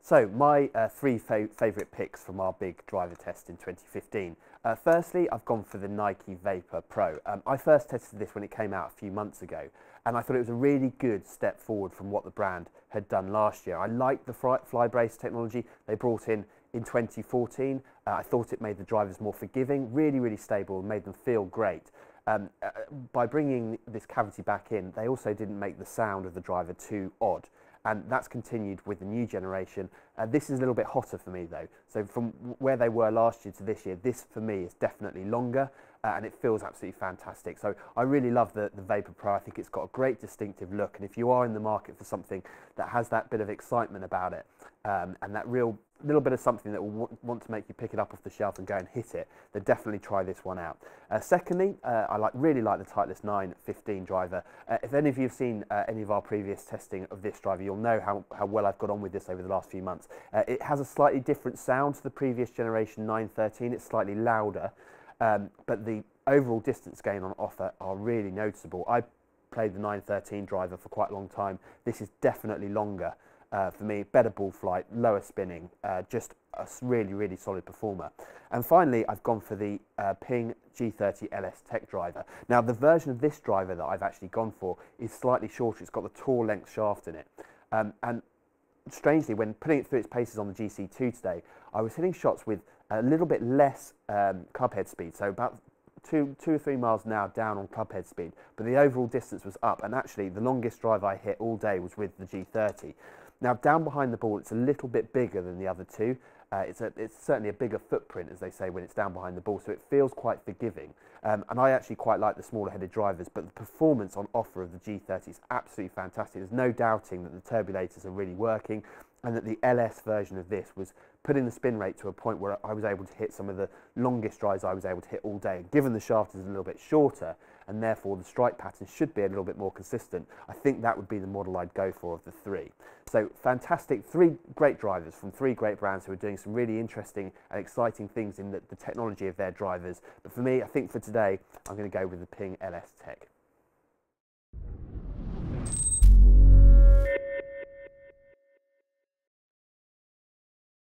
So my three favourite picks from our big driver test in 2015. Firstly, I've gone for the Nike Vapor Pro. I first tested this when it came out a few months ago, and I thought it was a really good step forward from what the brand had done last year. I liked the fly brace technology they brought in 2014. I thought it made the drivers more forgiving, really stable, and made them feel great. By bringing this cavity back in, they also didn't make the sound of the driver too odd. And that's continued with the new generation. This is a little bit hotter for me though. So from where they were last year to this year, this for me is definitely longer and it feels absolutely fantastic. So I really love the Vapor Pro. I think it's got a great distinctive look. And if you are in the market for something that has that bit of excitement about it and that real little bit of something that will want to make you pick it up off the shelf and go and hit it, then definitely try this one out. Secondly, I really like the Titleist 915 driver. If any of you have seen any of our previous testing of this driver, you'll know how well I've got on with this over the last few months. It has a slightly different sound to the previous generation 913. It's slightly louder, but the overall distance gain on offer are really noticeable. I played the 913 driver for quite a long time. This is definitely longer. For me, better ball flight, lower spinning, just a really solid performer. And finally, I've gone for the Ping G30 LS Tech driver. Now, the version of this driver that I've actually gone for is slightly shorter. It's got the tour length shaft in it. And strangely, when putting it through its paces on the GC2 today, I was hitting shots with a little bit less club head speed, so about 2 or 3 miles an hour down on club head speed, but the overall distance was up, and actually the longest drive I hit all day was with the G30. Now, down behind the ball, it's a little bit bigger than the other two. It's certainly a bigger footprint, as they say, when it's down behind the ball, so it feels quite forgiving. And I actually quite like the smaller headed drivers, but the performance on offer of the G30 is absolutely fantastic. There's no doubting that the turbulators are really working, and that the LS version of this was putting the spin rate to a point where I was able to hit some of the longest drives I was able to hit all day. Given the shaft is a little bit shorter, and therefore the strike pattern should be a little bit more consistent, I think that would be the model I'd go for of the three. So fantastic, 3 great drivers from 3 great brands who are doing some really interesting and exciting things in the technology of their drivers. But for me, I think for today, I'm going to go with the Ping LS Tech.